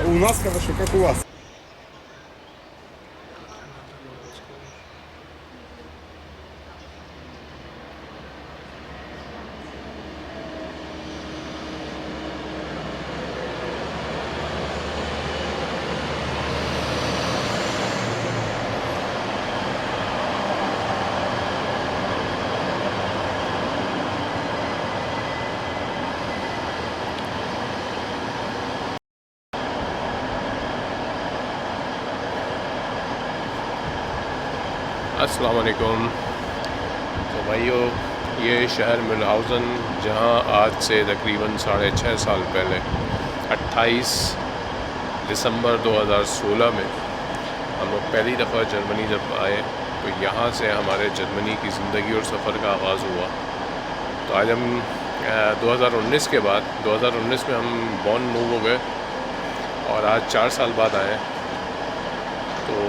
У нас хорошо, как у вас. अस्सलाम वालेकुम। तो भाइयों, ये शहर मिलहाउज़न, जहाँ आज से तकरीबन 6.5 साल पहले 28 दिसंबर 2016 में हम लोग पहली दफ़ा जर्मनी जब आए, तो यहाँ से हमारे जर्मनी की ज़िंदगी और सफ़र का आगाज़ हुआ। तो आज हम 2019 के बाद 2019 में हम बॉर्न मूव हो गए और आज 4 साल बाद आए। तो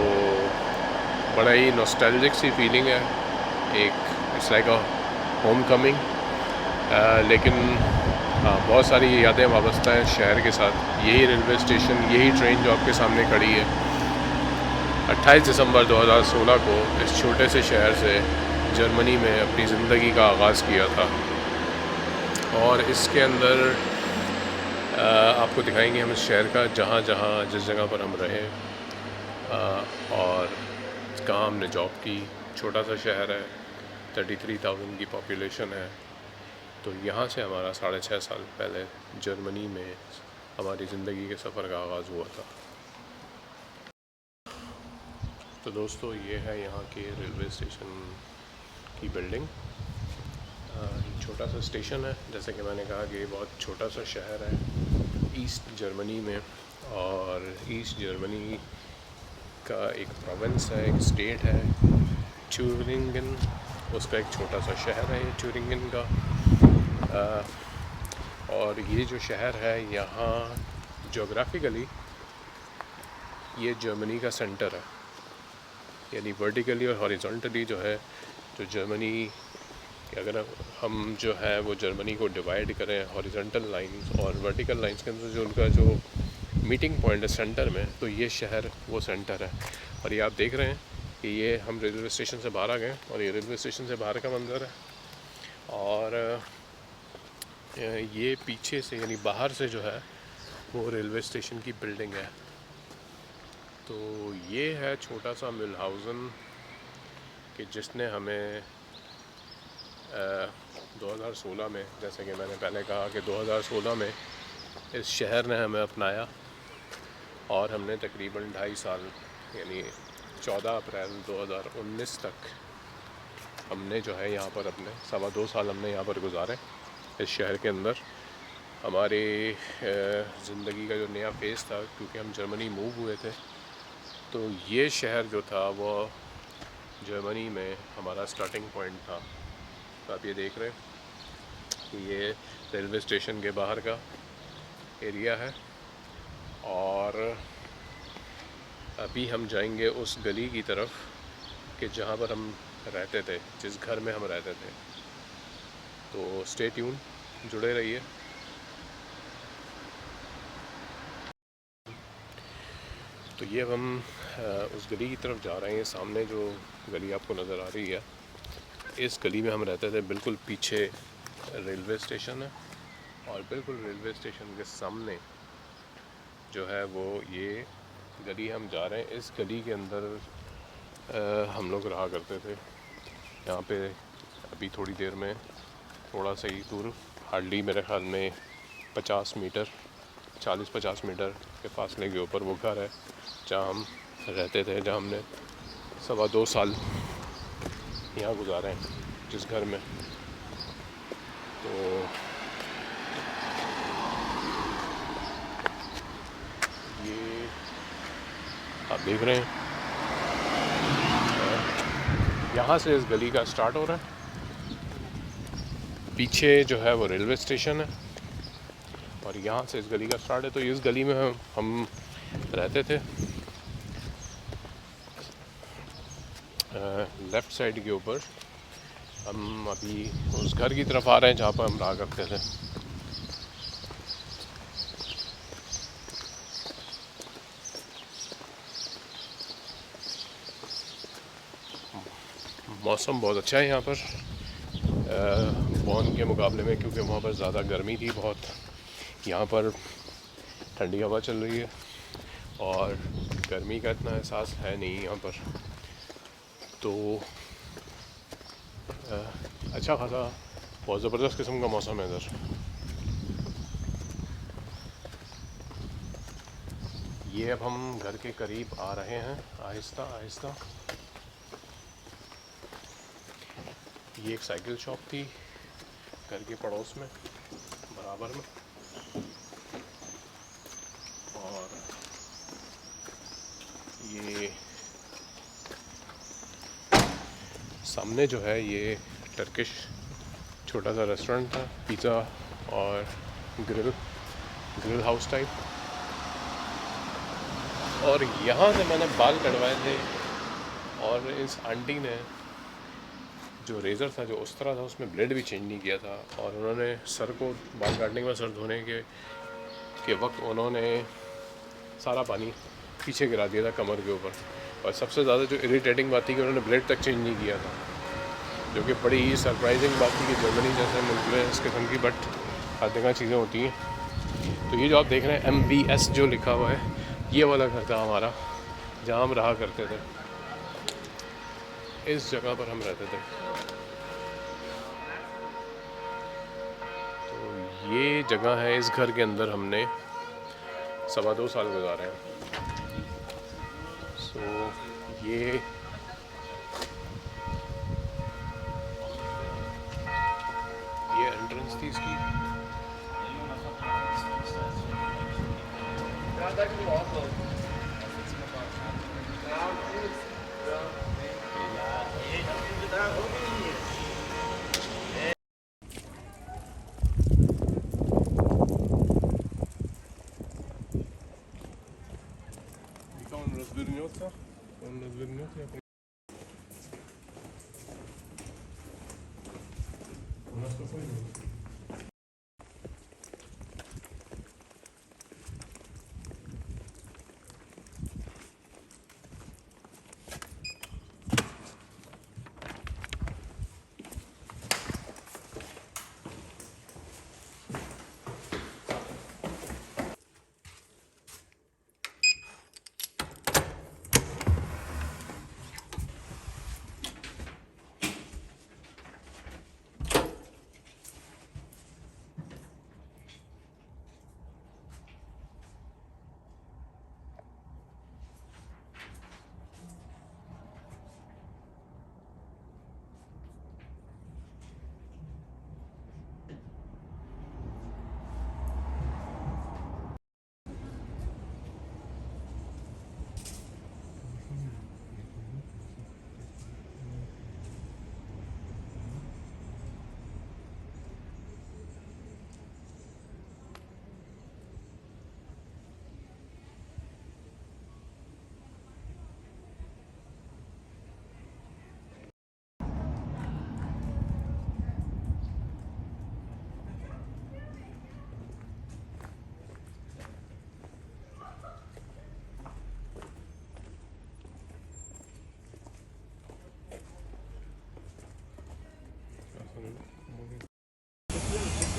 बड़ा ही नॉस्टैल्जिक सी फीलिंग है, एक it's like a home coming. लेकिन हाँ, बहुत सारी यादें वाबस्ता हैं शहर के साथ। यही रेलवे स्टेशन, यही ट्रेन जो आपके सामने खड़ी है, 28 दिसंबर 2016 को इस छोटे से शहर से जर्मनी में अपनी ज़िंदगी का आगाज़ किया था। और इसके अंदर आपको दिखाएंगे हम इस शहर का, जहाँ जहाँ जिस जगह पर हम रहे और कहाँ हमने जॉब की। छोटा सा शहर है, 33,000 की पॉपुलेशन है। तो यहाँ से हमारा 6.5 साल पहले जर्मनी में हमारी ज़िंदगी के सफ़र का आगाज़ हुआ था। तो दोस्तों, ये है यहाँ के रेलवे स्टेशन की बिल्डिंग। छोटा सा स्टेशन है, जैसे कि मैंने कहा कि बहुत छोटा सा शहर है ईस्ट जर्मनी में। और ईस्ट जर्मनी का एक प्रोविंस है, एक स्टेट है ट्यूरिंगन, उसका एक छोटा सा शहर है ये ट्यूरिंगन का। और ये जो शहर है, यहाँ जोग्राफिकली ये जर्मनी का सेंटर है, यानी वर्टिकली और हॉरिजॉन्टली जो है, जो जर्मनी, अगर हम जो है वो जर्मनी को डिवाइड करें हॉरिजॉन्टल लाइंस और वर्टिकल लाइंस के अंदर, जो उनका जो मीटिंग पॉइंट है सेंटर में, तो ये शहर वो सेंटर है। और ये आप देख रहे हैं कि ये हम रेलवे स्टेशन से बाहर आ गए और ये रेलवे स्टेशन से बाहर का मंज़र है। और ये पीछे से, यानी बाहर से जो है वो रेलवे स्टेशन की बिल्डिंग है। तो ये है छोटा सा मिलहाउज़न कि जिसने हमें 2016 में, जैसे कि मैंने पहले कहा कि 2016 में इस शहर ने हमें अपनाया और हमने तकरीबन 2.5 साल, यानी 14 अप्रैल 2019 तक हमने जो है यहाँ पर अपने 2.25 साल हमने यहाँ पर गुजारे इस शहर के अंदर। हमारी ज़िंदगी का जो नया फ़ेज़ था, क्योंकि हम जर्मनी मूव हुए थे, तो ये शहर जो था वो जर्मनी में हमारा स्टार्टिंग पॉइंट था। तो आप ये देख रहे हैं कि ये रेलवे स्टेशन के बाहर का एरिया है। और अभी हम जाएंगे उस गली की तरफ कि जहाँ पर हम रहते थे, जिस घर में हम रहते थे। तो स्टे ट्यून, जुड़े रहिए। तो ये अब हम उस गली की तरफ जा रहे हैं। सामने जो गली आपको नज़र आ रही है, इस गली में हम रहते थे। बिल्कुल पीछे रेलवे स्टेशन है और बिल्कुल रेलवे स्टेशन के सामने जो है वो ये गली हम जा रहे हैं। इस गली के अंदर हम लोग रहा करते थे। यहाँ पे अभी थोड़ी देर में, थोड़ा सा ही दूर, हार्डली मेरे ख्याल में 50 मीटर, 40-50 मीटर के फासले के ऊपर वो घर है जहाँ हम रहते थे, जहाँ हमने 2.25 साल यहाँ गुजारे हैं, जिस घर में। तो ये आप देख रहे हैं, यहाँ से इस गली का स्टार्ट हो रहा है। पीछे जो है वो रेलवे स्टेशन है और यहाँ से इस गली का स्टार्ट है। तो इस गली में हम रहते थे। लेफ़्ट साइड के ऊपर हम अभी उस घर की तरफ आ रहे हैं जहाँ पर हम रहा करते थे। मौसम बहुत अच्छा है यहाँ पर बॉन के मुकाबले में, क्योंकि वहाँ पर ज़्यादा गर्मी थी बहुत। यहाँ पर ठंडी हवा चल रही है और गर्मी का इतना एहसास है नहीं यहाँ पर, तो अच्छा खासा बहुत ज़बरदस्त किस्म का मौसम है इधर। ये अब हम घर के करीब आ रहे हैं आहिस्ता आहिस्ता। ये एक साइकिल शॉप थी घर के पड़ोस में बराबर में, और ये सामने जो है ये टर्किश छोटा सा रेस्टोरेंट था, पिज़्ज़ा और ग्रिल हाउस टाइप। और यहाँ से मैंने बाल कटवाए थे और इस आंटी ने जो रेज़र था जो उस तरह था उसमें ब्लेड भी चेंज नहीं किया था, और उन्होंने सर को बाल काटने के बाद सर धोने के वक्त उन्होंने सारा पानी पीछे गिरा दिया था कमर के ऊपर। और सबसे ज़्यादा जो इरिटेटिंग बात थी कि उन्होंने ब्लेड तक चेंज नहीं किया था, जो कि बड़ी ही सरप्राइजिंग बात थी कि जर्मनी जैसे मुल्क में इस किस्म की बट हर जगह चीज़ें होती हैं। तो ये जो आप देख रहे हैं MVS जो लिखा हुआ है, ये वाला घर था हमारा जहाँ हम रहा करते थे। इस जगह पर हम रहते थे। तो ये जगह है, इस घर के अंदर हमने 2.25 साल गुजारे हैं। सो ये एंट्रेंस थी इसकी।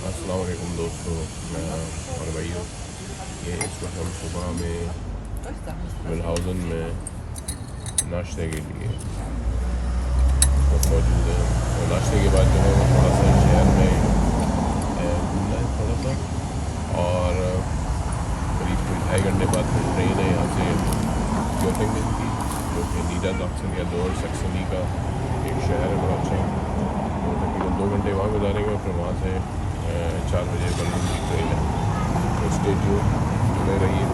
अस्सलाम वालेकुम दोस्तों और भाइयों, ये इस वक्त हम सुबह में मिलहाउज़न में नाश्ते के लिए मौजूद हैं। और नाश्ते के बाद जो है वो थोड़ा सा शहर में घूमना है थोड़ा सा, और करीब 2.5 घंटे बाद फिर ट्रेन है यहाँ से ग्योटिंगन की, जो कि नीदरलैंड्स या लोअर सैक्सनी का एक शहर है बड़ा अच्छा। तो तकरीबन 2 घंटे वहाँ गुजारेंगे और फिर वहाँ से 4 बजे बर्लिन की ट्रेन है। तो स्टे ट्यून जुड़े रहिए।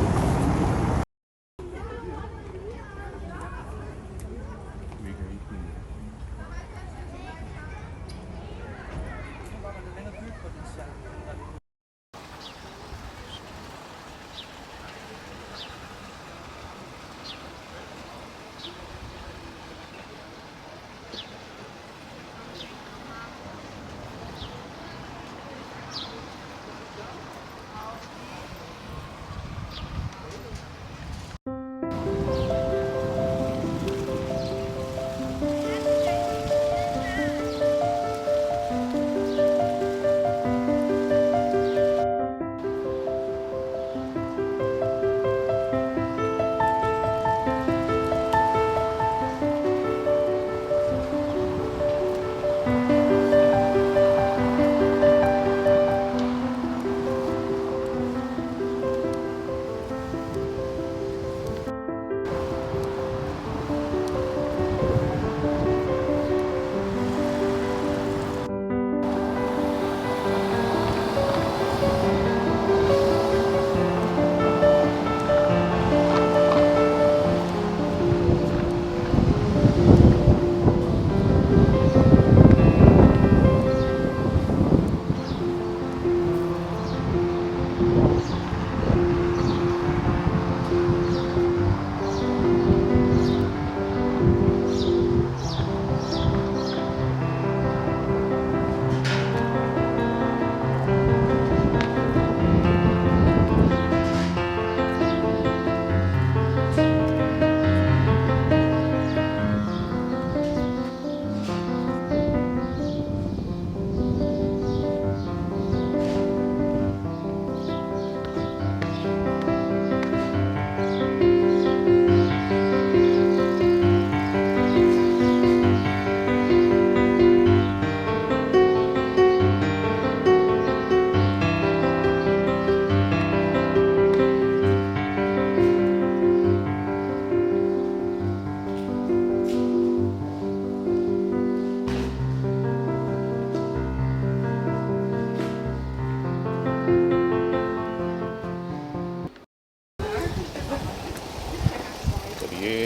ये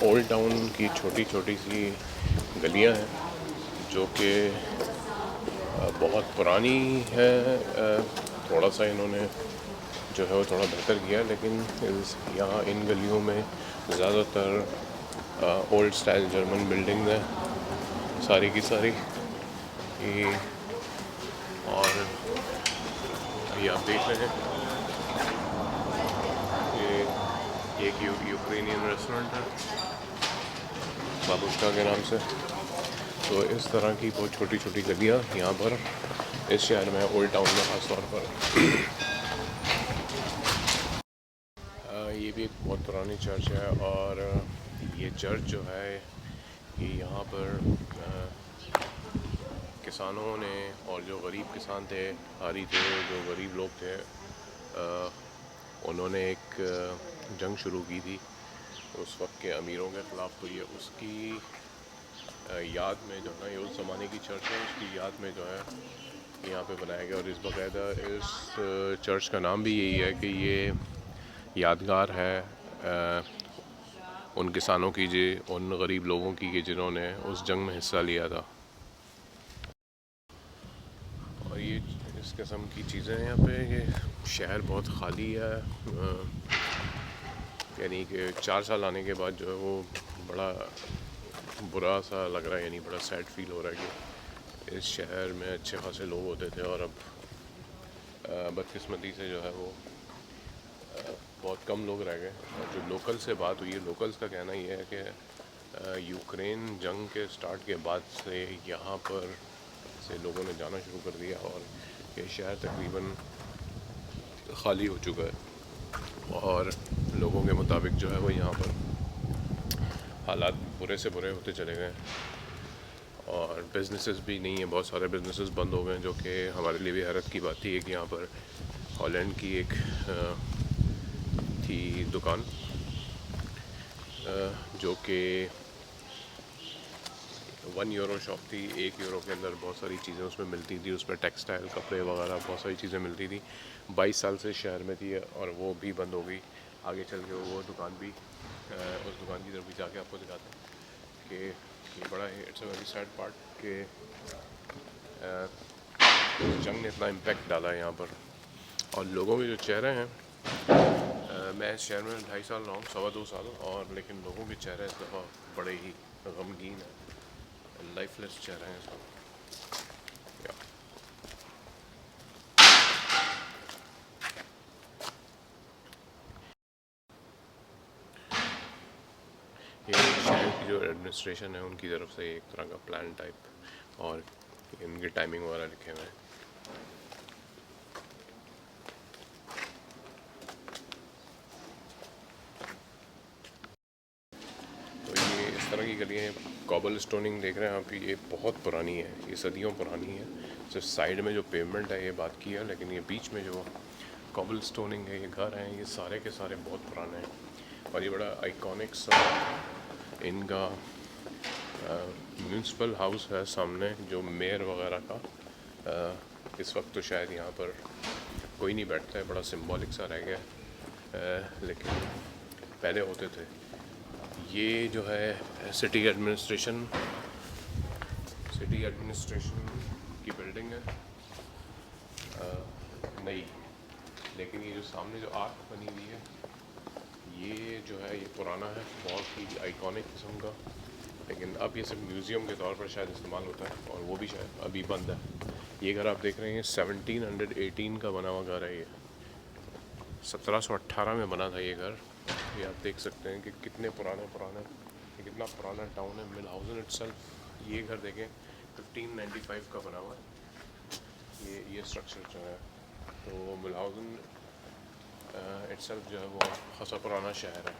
ओल्ड टाउन की छोटी छोटी सी गलियां हैं जो कि बहुत पुरानी है। थोड़ा सा इन्होंने जो है वो थोड़ा बेहतर किया, लेकिन यहाँ इन गलियों में ज़्यादातर ओल्ड स्टाइल जर्मन बिल्डिंग है सारी की सारी। ये और ये आप देख रहे हैं, ये एक यूक्रेनियन रेस्टोरेंट है बाबुश्का के नाम से। तो इस तरह की बहुत छोटी छोटी गलियाँ यहाँ पर इस शहर में, ओल्ड टाउन में ख़ास तौर पर। ये भी एक बहुत पुरानी चर्च है, और ये चर्च जो है ये यहाँ पर किसानों ने, और जो गरीब किसान थे, हारी थे, जो गरीब लोग थे, उन्होंने एक जंग शुरू की थी उस वक्त के अमीरों के ख़िलाफ़। तो ये उसकी याद में जो है, ये उस ज़माने की चर्च है, उसकी याद में जो है यहाँ पे बनाया गया। और इस बाकायदा इस चर्च का नाम भी यही है कि ये यादगार है उन किसानों की, उन गरीब लोगों की जिन्होंने उस जंग में हिस्सा लिया था। और ये इस किस्म की चीज़ें यहाँ पे, ये शहर बहुत ख़ाली है। यानी कि 4 साल आने के बाद जो है वो बड़ा बुरा सा लग रहा है, यानी बड़ा सैड फील हो रहा है कि इस शहर में अच्छे खासे लोग होते थे और अब बदकिस्मती से जो है वो बहुत कम लोग रह गए। और जो लोकल से बात हुई है, लोकल्स का कहना ये है कि यूक्रेन जंग के स्टार्ट के बाद से यहाँ पर से लोगों ने जाना शुरू कर दिया और ये शहर तकरीबन ख़ाली हो चुका है। और लोगों के मुताबिक जो है वो यहाँ पर हालात बुरे से बुरे होते चले गए, और बिजनेसेस भी नहीं है, बहुत सारे बिजनेसेस बंद हो गए, जो कि हमारे लिए भी हैरत की बात थी कि यहाँ पर हॉलैंड की एक थी दुकान जो कि €1 शॉप थी। €1 के अंदर बहुत सारी चीज़ें उसमें मिलती थी, उसमें टेक्सटाइल, कपड़े वगैरह बहुत सारी चीज़ें मिलती थी। 22 साल से शहर में थी और वो भी बंद हो गई। आगे चल के वो दुकान भी, उस दुकान की तरफ भी जाके आपको दिखाते हैं कि ये बड़ा है, it's a very sad part कि जंग ने इतना इम्पेक्ट डाला है यहाँ पर। और लोगों के जो चेहरे हैं, मैं इस शहर में 2.5 साल रहा हूँ, 2.25 साल, और लेकिन लोगों के चेहरे इस दफ़ा बड़े ही गमगीन हैं, लाइफलेस चेहरे हैं इसका। ये शहर की जो एडमिनिस्ट्रेशन है उनकी तरफ से एक तरह का प्लान टाइप, और इनकी टाइमिंग वगैरह लिखे हुए हैं। तो ये इस तरह की गलियाँ, कॉबल स्टोनिंग देख रहे हैं आप, ये बहुत पुरानी है, ये सदियों पुरानी है। सिर्फ साइड में जो पेवमेंट है ये बात की है, लेकिन ये बीच में जो कॉबल स्टोनिंग है, ये घर हैं, ये सारे के सारे बहुत पुराने हैं। और ये बड़ा आइकॉनिक सा इनका म्यूनसिपल हाउस है सामने, जो मेयर वगैरह का। इस वक्त तो शायद यहाँ पर कोई नहीं बैठता है, बड़ा सिंबॉलिक सा रह गया, लेकिन पहले होते थे। ये जो है सिटी एडमिनिस्ट्रेशन की बिल्डिंग है, नई, लेकिन ये जो सामने जो आर्क बनी हुई है, ये जो है ये पुराना है, बहुत ही आइकॉनिक किस्म का, लेकिन अब ये सब म्यूज़ियम के तौर पर शायद इस्तेमाल होता है, और वो भी शायद अभी बंद है। ये घर आप देख रहे हैं 1718 का बना हुआ घर है। ये 1718 में बना था ये घर। ये आप देख सकते हैं कि कितने पुराने ये कितना पुराना टाउन है। मिलहाउज़न इटसेल्फ, ये घर देखें 1595 का बना हुआ है ये स्ट्रक्चर जो है। तो मिलहाउज़न इटसेल्फ जो है वो खासा पुराना शहर है,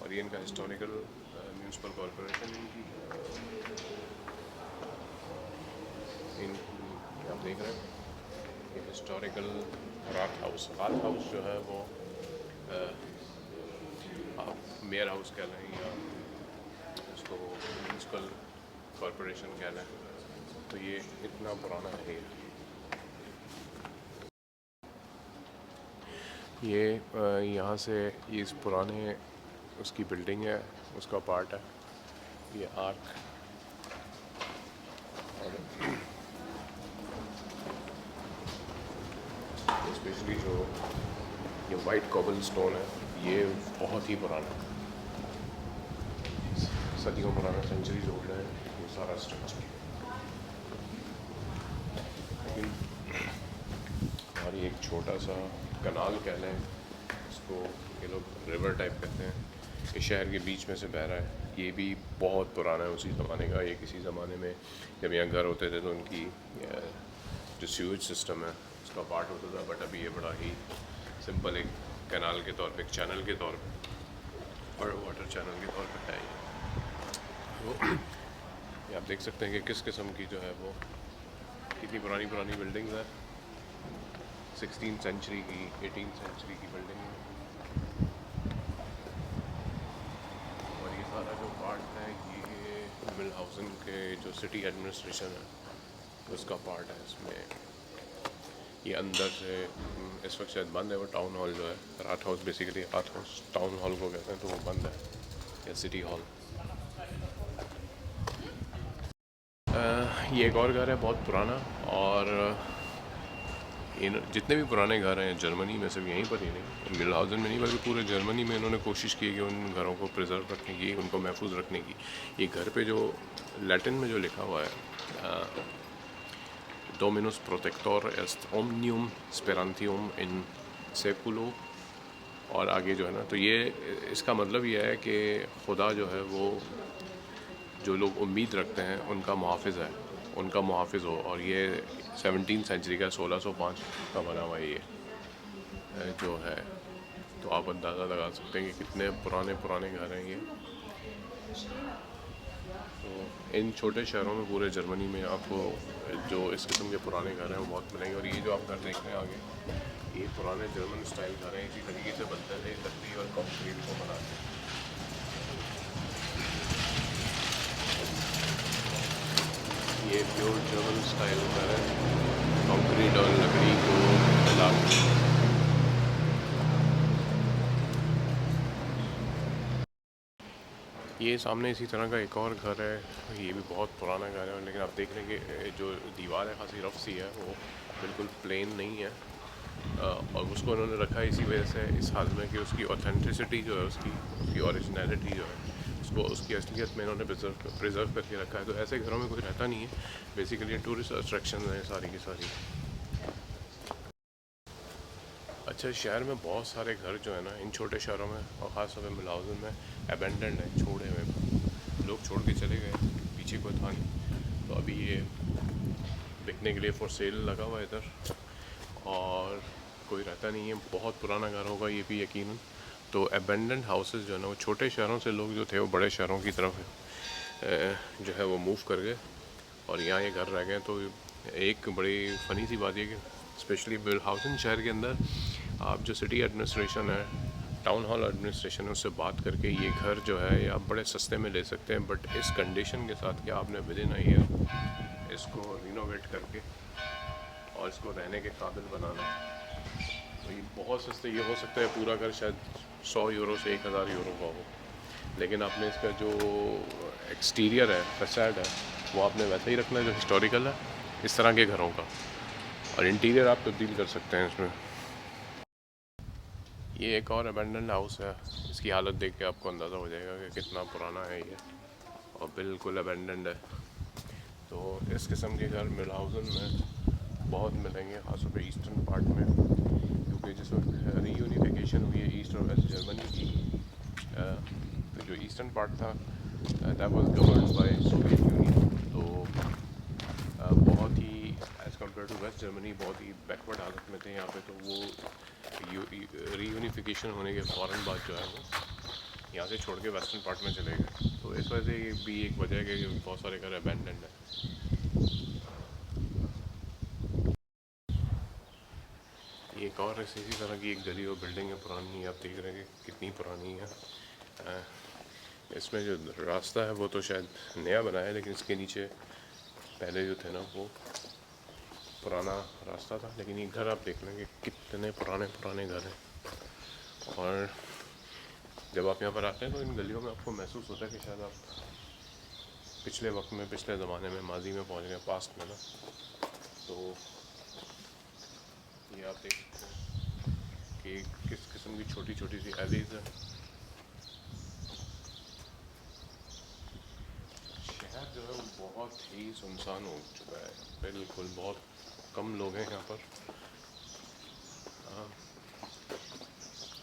और ये इनका हिस्टोरिकल म्यूनसिपल कॉरपोरेशन इनकी आप देख रहे हैं, ये हिस्टोरिकल रात हाउस जो है वो आप मेयर हाउस कह लें या इसको म्यूनसिपल कॉरपोरेशन कह लें, तो ये इतना पुराना है। ये यहाँ से इस पुराने उसकी बिल्डिंग है, उसका पार्ट है ये आर्क। और स्पेशली जो ये वाइट कॉबल स्टोन है, ये बहुत ही पुराना है, सदियों पुराना, सेंचुरीज ओल्ड है ये सारा स्ट्रक्चर। लेकिन और ये एक छोटा सा कनाल कह लें इसको, ये लोग रिवर टाइप कहते हैं, ये शहर के बीच में से बह रहा है। ये भी बहुत पुराना है, उसी ज़माने का। ये किसी ज़माने में जब यहाँ घर होते थे तो उनकी जो सीवेज सिस्टम है उसका पार्ट होता था, बट अभी ये बड़ा ही सिंपल एक कैनाल के तौर पे, एक चैनल के तौर पे और वाटर चैनल के तौर पे है ये। तो ये आप देख सकते हैं कि किस किस्म की जो है वो कितनी पुरानी पुरानी बिल्डिंग्स है। 16th सेंचुरी की, 18th सेंचुरी की बिल्डिंग है। और ये सारा जो पार्ट है ये मिलहाउसन के जो सिटी एडमिनिस्ट्रेशन है उसका पार्ट है। इसमें ये अंदर से इस वक्त शायद बंद है, वो टाउन हॉल जो है, रात हाउस, बेसिकली रात हाउस टाउन हॉल को कहते हैं, तो वो बंद है, या सिटी हॉल। ये एक और घर है बहुत पुराना, और इन जितने भी पुराने घर हैं जर्मनी में, सिर्फ यहीं पर ही नहीं, मिलहाउसन में नहीं बल्कि पूरे जर्मनी में, इन्होंने कोशिश की कि उन घरों को प्रिजर्व रखने की, उनको महफूज रखने की। ये घर पे जो लैटिन में जो लिखा हुआ है, Dominus protector est omnium sperantium in seculo, और आगे जो है ना, तो ये इसका मतलब ये है कि खुदा जो है वो जो लोग उम्मीद रखते हैं उनका मुहाफ़िज़ है, उनका मुहाफ़िज़ हो। और ये 17th सेंचुरी का 1605 का बना हुआ ये जो है, तो आप अंदाज़ा लगा सकते हैं कि कितने पुराने पुराने घर हैं ये। तो इन छोटे शहरों में पूरे जर्मनी में आपको जो इस किस्म के पुराने घर हैं वो बहुत मिलेंगे। और ये जो आप घर देख रहे हैं आगे, ये पुराने जर्मन स्टाइल घर हैं, इसी तरीके से बनते थे, लकड़ी और कंक्रीट को बनाते। ये प्योर जर्मन स्टाइल घर है, कंक्रीट और लकड़ी को मिला। ये सामने इसी तरह का एक और घर है, ये भी बहुत पुराना घर है, लेकिन आप देख रहे हैं कि जो दीवार है खासी रफ सी है, वो बिल्कुल प्लेन नहीं है। और उसको उन्होंने रखा है इसी वजह से इस हाल में कि उसकी ऑथेंटिसिटी जो है, उसकी ओरिजिनलिटी जो है, उसको उसकी असलियत में इन्होंने प्रिजर्व करके रखा है। तो ऐसे घरों में कोई रहता नहीं है, बेसिकली टूरिस्ट अट्रैक्शन है सारी की सारी। अच्छा, शहर में बहुत सारे घर जो है ना, इन छोटे शहरों में और ख़ास तौर पर मिलहाउसन में अबेंडेंड है, छोड़े हुए, लोग छोड़ के चले गए, पीछे कोई था नहीं। तो अभी ये बिकने के लिए फॉर सेल लगा हुआ है इधर, और कोई रहता नहीं है। बहुत पुराना घर होगा ये भी यकीनन। तो अबेंडेंड हाउसेस जो है ना, वो छोटे शहरों से लोग जो थे वो बड़े शहरों की तरफ जो है वो मूव कर गए, और यहाँ ये घर रह गए। तो एक बड़ी फ़नी सी बात ये कि स्पेशली मिलहाउसन शहर के अंदर आप जो सिटी एडमिनिस्ट्रेशन है, टाउन हॉल एडमिनिस्ट्रेशन है, उससे बात करके ये घर जो है ये आप बड़े सस्ते में ले सकते हैं, बट इस कंडीशन के साथ कि आपने विद इन अ ईयर इसको रिनोवेट करके और इसको रहने के काबिल बनाना। तो ये बहुत सस्ते, ये हो सकता है पूरा घर शायद 100 यूरो से 1000 यूरो का हो, लेकिन आपने इसका जो एक्सटीरियर है, फैसाड है, वो आपने वैसा ही रखना है जो हिस्टोरिकल है इस तरह के घरों का, और इंटीरियर आप तब्दील कर सकते हैं इसमें। ये एक और अबेंडन हाउस है, इसकी हालत देख के आपको अंदाज़ा हो जाएगा कि कितना पुराना है ये, और बिल्कुल अबेंडेंड है। तो इस किस्म के घर मिलहाउसन में बहुत मिलेंगे, खासतौर पे ईस्टर्न पार्ट में, क्योंकि जिस वक्त रीयूनिफिकेशन हुई है ईस्ट और वेस्ट जर्मनी की, तो जो ईस्टर्न पार्ट था that was governed by Soviet Union. तो बहुत ही as compare to west Germany बहुत ही बैकवर्ड हालत में थे यहाँ पे। तो वो रीयूनिफिकेशन होने के फ़ौरन बाद जो है वो यहाँ से छोड़ के वेस्टर्न पार्ट में चले गए। तो इस वजह से ये भी एक वजह है कि बहुत सारे घर अबेंडेंड है। ये एक और इसी तरह की एक गली और बिल्डिंग है पुरानी, आप देख रहे हैं कि कितनी पुरानी है। इसमें जो रास्ता है वो तो शायद नया बना है, लेकिन इसके नीचे पहले जो थे ना वो पुराना रास्ता था। लेकिन ये घर आप देख लेंगे कितने पुराने पुराने घर हैं, और जब आप यहाँ पर आते हैं तो इन गलियों में आपको महसूस होता है कि शायद आप पिछले वक्त में, पिछले ज़माने में, माजी में पहुँच गए, पास्ट में ना। तो ये आप देख सकते हैं कि किस किस्म की छोटी छोटी सी एलीज हैं। शहर जो है वो बहुत ही सुनसान हो चुका है, बिल्कुल बहुत कम लोग हैं यहाँ पर।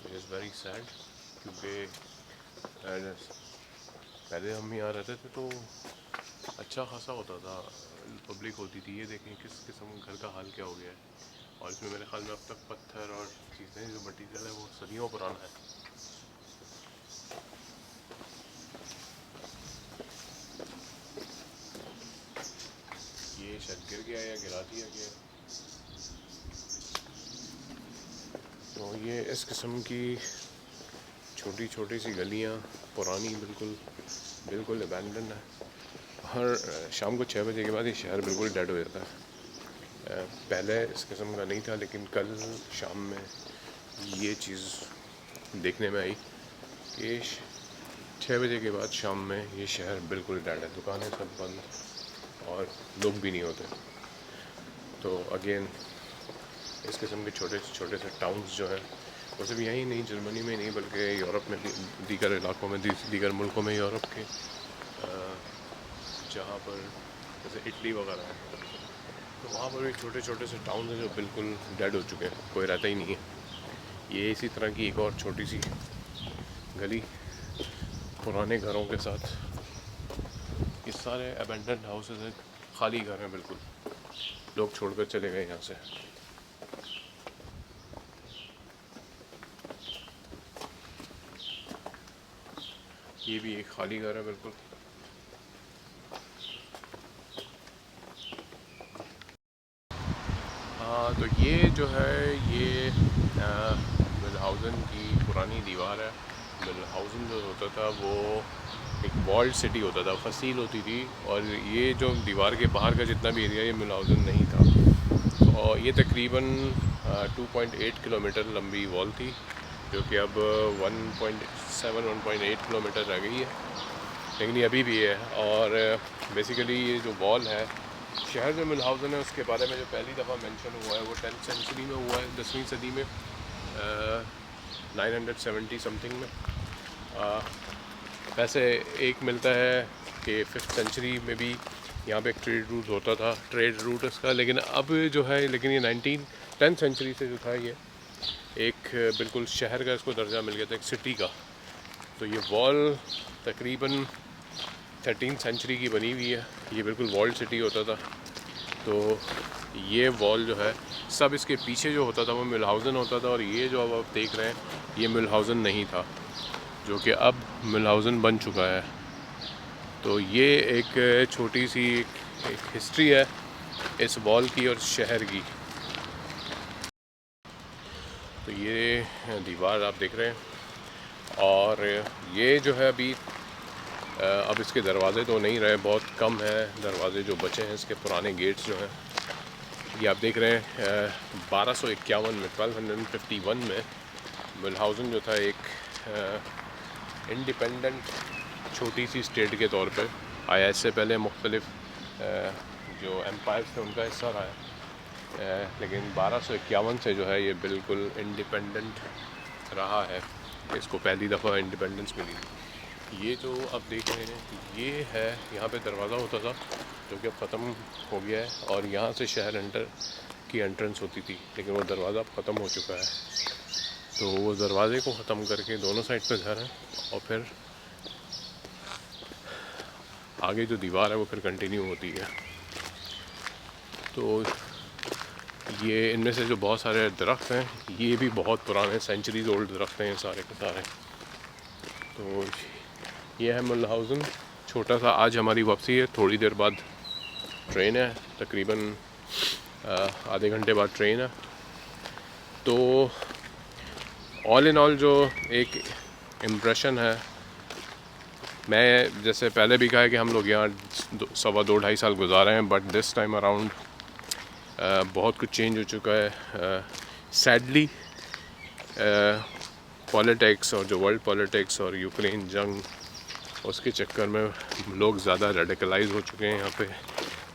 इट इज़ वेरी सैड, क्योंकि पहले हम यहाँ रहते थे तो अच्छा खासा होता था, पब्लिक होती थी। ये देखें किस किस्म घर का हाल क्या हो गया है। और इसमें मेरे ख्याल में अब तक पत्थर और चीज़ें, जो मटीरियल है वो सदियों पुराना है। ये शायद गिर गया या गिरा दिया गया। तो ये इस किस्म की छोटी छोटी सी गलियाँ पुरानी, बिल्कुल अबैंडन है। हर शाम को 6 बजे के बाद ये शहर बिल्कुल डेड हो जाता है। पहले इस किस्म का नहीं था, लेकिन कल शाम में ये चीज़ देखने में आई कि 6 बजे के बाद शाम में ये शहर बिल्कुल डेड है, दुकानें सब बंद और लोग भी नहीं होते। तो अगेन इस किस्म के छोटे छोटे से टाउन्स जो हैं वो सिर्फ यहीं नहीं, जर्मनी में नहीं, बल्कि यूरोप में, दीगर इलाकों में, दीगर मुल्कों में यूरोप के, जहाँ पर जैसे इटली वगैरह है, तो वहाँ पर भी छोटे छोटे से टाउन हैं जो बिल्कुल डेड हो चुके हैं, कोई रहता ही नहीं है। ये इसी तरह की एक और छोटी सी गली पुराने घरों के साथ, ये सारे अबैंडन्ड हाउसेस हैं, खाली घर हैं, बिल्कुल लोग छोड़कर चले गए यहाँ से। ये भी एक खाली घर है बिल्कुल। तो ये जो है ये मिलहाउज़न की पुरानी दीवार है। मिलहाउज़न जो होता था वो एक वॉल्ड सिटी होता था, फसील होती थी, और ये जो दीवार के बाहर का जितना भी एरिया, ये मिलहाउज़न नहीं था। और ये तकरीबन 2.8 किलोमीटर लंबी वॉल थी, जो कि अब 1.8 किलोमीटर रह गई है, लेकिन ये अभी भी है। और बेसिकली ये जो वॉल है, शहर जो मिलहाउज़न है उसके बारे में जो पहली दफ़ा मेंशन हुआ है वो 10th सेंचुरी में हुआ है, 10वीं सदी में, 970 समथिंग में। वैसे एक मिलता है कि 5th सेंचुरी में भी यहाँ पे एक ट्रेड रूट होता था, ट्रेड रूट इसका, लेकिन अब जो है, लेकिन ये 10th सेंचुरी से जो था ये एक बिल्कुल शहर का इसको दर्जा मिल गया था, एक सिटी का। तो ये वॉल तकरीबन 13th सेंचुरी की बनी हुई है, ये बिल्कुल वॉल्ड सिटी होता था। तो ये वॉल जो है, सब इसके पीछे जो होता था वो मिलहाउज़न होता था, और ये जो अब आप देख रहे हैं ये मिलहाउज़न नहीं था, जो कि अब मिलहाउज़न बन चुका है। तो ये एक छोटी सी एक हिस्ट्री है इस वॉल की और शहर की। तो ये दीवार आप देख रहे हैं, और ये जो है अभी अब इसके दरवाज़े तो नहीं रहे, बहुत कम है दरवाज़े जो बचे हैं इसके, पुराने गेट्स जो हैं। ये आप देख रहे हैं 1251 में, 1251 में मिलहाउज़न जो था एक इंडिपेंडेंट छोटी सी स्टेट के तौर पे आया। इससे पहले मुख्तलिफ जो एम्पायर्स थे उनका हिस्सा रहा है, लेकिन 1251 से जो है ये बिल्कुल इंडिपेंडेंट रहा है, इसको पहली दफ़ा इंडिपेंडेंस मिली। ये जो आप देख रहे हैं ये है, यहाँ पे दरवाज़ा होता था जो कि अब ख़त्म हो गया है, और यहाँ से शहर की एंट्रेंस होती थी, लेकिन वो दरवाज़ा अब ख़त्म हो चुका है। तो वो दरवाज़े को ख़त्म करके दोनों साइड पे घर हैं, और फिर आगे जो दीवार है वो फिर कंटिन्यू होती है। तो ये इनमें से जो बहुत सारे दरख्त हैं ये भी बहुत पुराने, सेंचुरीज़ ओल्ड दरख्त हैं सारे के सारे। तो ये है मिलहाउज़न छोटा सा। आज हमारी वापसी है, थोड़ी देर बाद ट्रेन है, तकरीबन आधे घंटे बाद ट्रेन है। तो ऑल इन ऑल जो एक इम्प्रेशन है, मैं जैसे पहले भी कहा है कि हम लोग यहाँ 2.25 साल गुजारे हैं, बट दिस टाइम अराउंड बहुत कुछ चेंज हो चुका है। सैडली पॉलिटिक्स और जो वर्ल्ड पॉलिटिक्स और यूक्रेन जंग, उसके चक्कर में लोग ज़्यादा रेडिकलाइज हो चुके हैं यहाँ पे।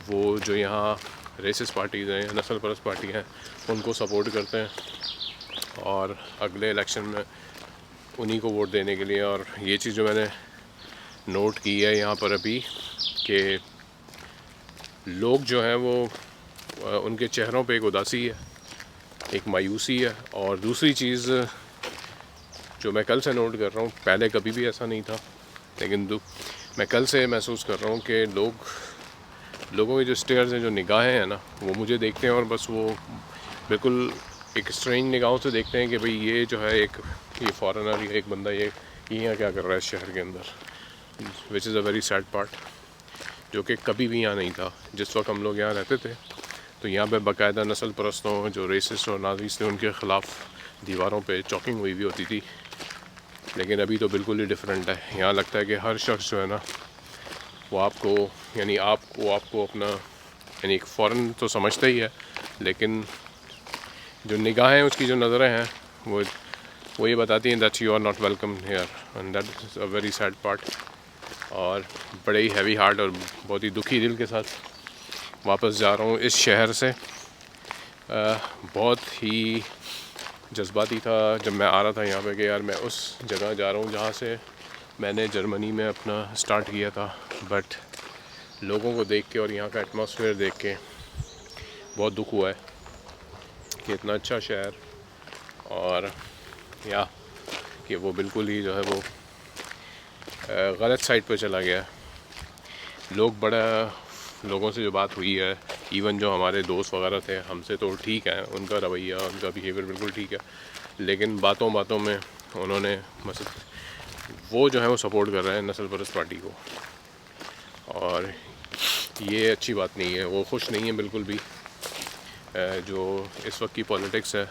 वो जो यहाँ रेसिस्ट पार्टीज़ हैं, नस्ल परस्त पार्टी हैं, उनको सपोर्ट करते हैं और अगले इलेक्शन में उन्हीं को वोट देने के लिए। और ये चीज़ जो मैंने नोट की है यहाँ पर अभी कि लोग जो हैं वो उनके चेहरों पे एक उदासी है, एक मायूसी है। और दूसरी चीज़ जो मैं कल से नोट कर रहा हूँ, पहले कभी भी ऐसा नहीं था, लेकिन मैं कल से महसूस कर रहा हूँ कि लोगों के जो स्टेयर्स हैं, जो निगाहें हैं ना, वो मुझे देखते हैं और बस वो बिल्कुल एक स्ट्रेंज निगाहों से देखते हैं कि भाई ये जो है ये फॉरेनर या एक बंदा ये यहाँ क्या कर रहा है इस शहर के अंदर, which is a very sad part, जो कि कभी भी यहाँ नहीं था। जिस वक्त हम लोग यहाँ रहते थे तो यहाँ पे बाकायदा नस्ल परस्तों, जो रेसिस्ट और नाज़ीस थे, उनके ख़िलाफ़ दीवारों पे चॉकिंग हुई भी होती थी। लेकिन अभी तो बिल्कुल ही डिफरेंट है। यहाँ लगता है कि हर शख्स जो है ना, वो आपको अपना यानी एक फ़ॉरेन तो समझता ही है, लेकिन जो निगाहें, उसकी जो नज़रें हैं, वो ये बताती हैं that you are not welcome here, and that is a very sad part. और बड़े ही हैवी हार्ट और बहुत ही दुखी दिल के साथ वापस जा रहा हूँ इस शहर से। बहुत ही जज्बाती था जब मैं आ रहा था यहाँ पे कि यार मैं उस जगह जा रहा हूँ जहाँ से मैंने जर्मनी में अपना स्टार्ट किया था। बट लोगों को देख के और यहाँ का एटमॉस्फेयर देख के बहुत दुख हुआ है कि इतना अच्छा शहर और कि वो बिल्कुल ही जो है वो गलत साइड पे चला गया। लोगों से जो बात हुई है, इवन जो हमारे दोस्त वगैरह थे, हमसे तो ठीक है, उनका रवैया, उनका बिहेवियर बिल्कुल ठीक है, लेकिन बातों बातों में उन्होंने वो जो है वो सपोर्ट कर रहे हैं नस्ल परस्त पार्टी को, और ये अच्छी बात नहीं है। वो खुश नहीं है बिल्कुल भी जो इस वक्त की पॉलिटिक्स है,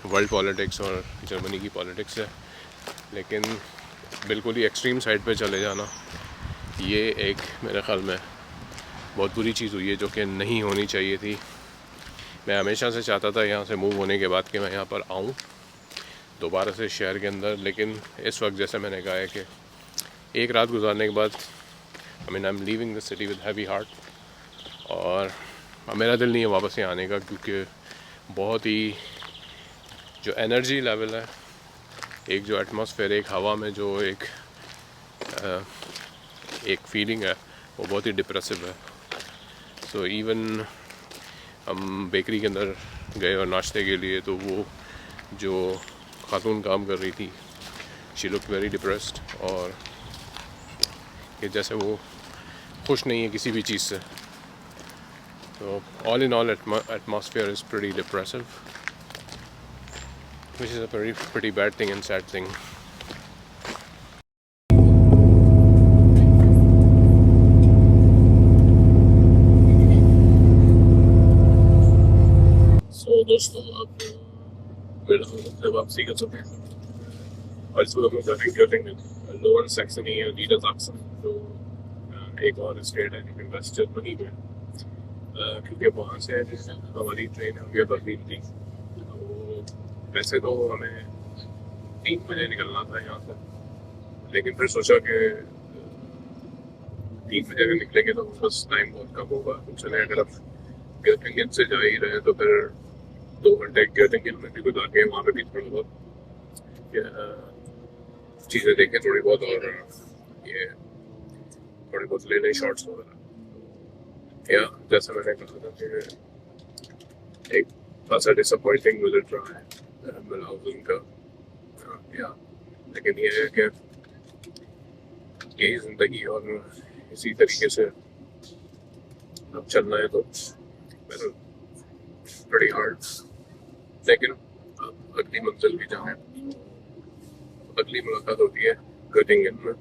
वर्ल्ड पॉलिटिक्स और जर्मनी की पॉलिटिक्स है। लेकिन बिल्कुल ही एक्सट्रीम साइड पे चले जाना, ये एक मेरे ख़्याल में बहुत बुरी चीज़ हुई है, जो कि नहीं होनी चाहिए थी। मैं हमेशा से चाहता था यहाँ से मूव होने के बाद कि मैं यहाँ पर आऊँ दोबारा से शहर के अंदर, लेकिन इस वक्त जैसे मैंने कहा है कि एक रात गुजारने के बाद I am leaving the city with heavy heart, और मेरा दिल नहीं है वापस यहाँ आने का, क्योंकि बहुत ही जो एनर्जी लेवल है, एक जो एटमॉस्फेयर, एक हवा में जो एक फीलिंग है, वो बहुत ही डिप्रेसिव है। सो इवन हम बेकरी के अंदर गए और नाश्ते के लिए, तो वो जो खातून काम कर रही थी, शी लुक वेरी डिप्रेस्ड, और कि जैसे वो खुश नहीं है किसी भी चीज़ से। तो all in all atmosphere is pretty depressive, which is a pretty bad thing and sad thing. So दोस्तों, अब मेरा मतलब वापसी का समय और इस वक्त हम लोग लोअर सैक्सनी या नीदरसैक्सन, तो एक और स्टेट है वेस्ट जर्मनी में, क्योंकि वहाँ से हमारी ट्रेन है बर्लिन थी। वैसे तो हमें 3 बजे निकलना था यहाँ से, लेकिन फिर सोचा कि 3 बजे अगर निकलेंगे तो बस टाइम बहुत कम होगा, तो चले अगर अब ग्योटिंगन से जा ही रहे तो फिर 2 घंटे ग्योटिंगन में भी गुजार के वहाँ पे भी थोड़ा बहुत चीज़ें देखें थोड़ी बहुत, और ये थोड़ी बहुत ले लें शॉर्ट्स वगैरह। या जैसे मैंने कहा था कि एक खासा डिसअपॉइंटिंग विजिट रहा है मिलहाउज़न का, लेकिन ये है कि यही ज़िंदगी और इसी तरीके से अब चलना है, तो बड़ी हार्ड। लेकिन अब अगली मंजिल भी जहाँ है, अगली मुलाकात होती है göttingen में।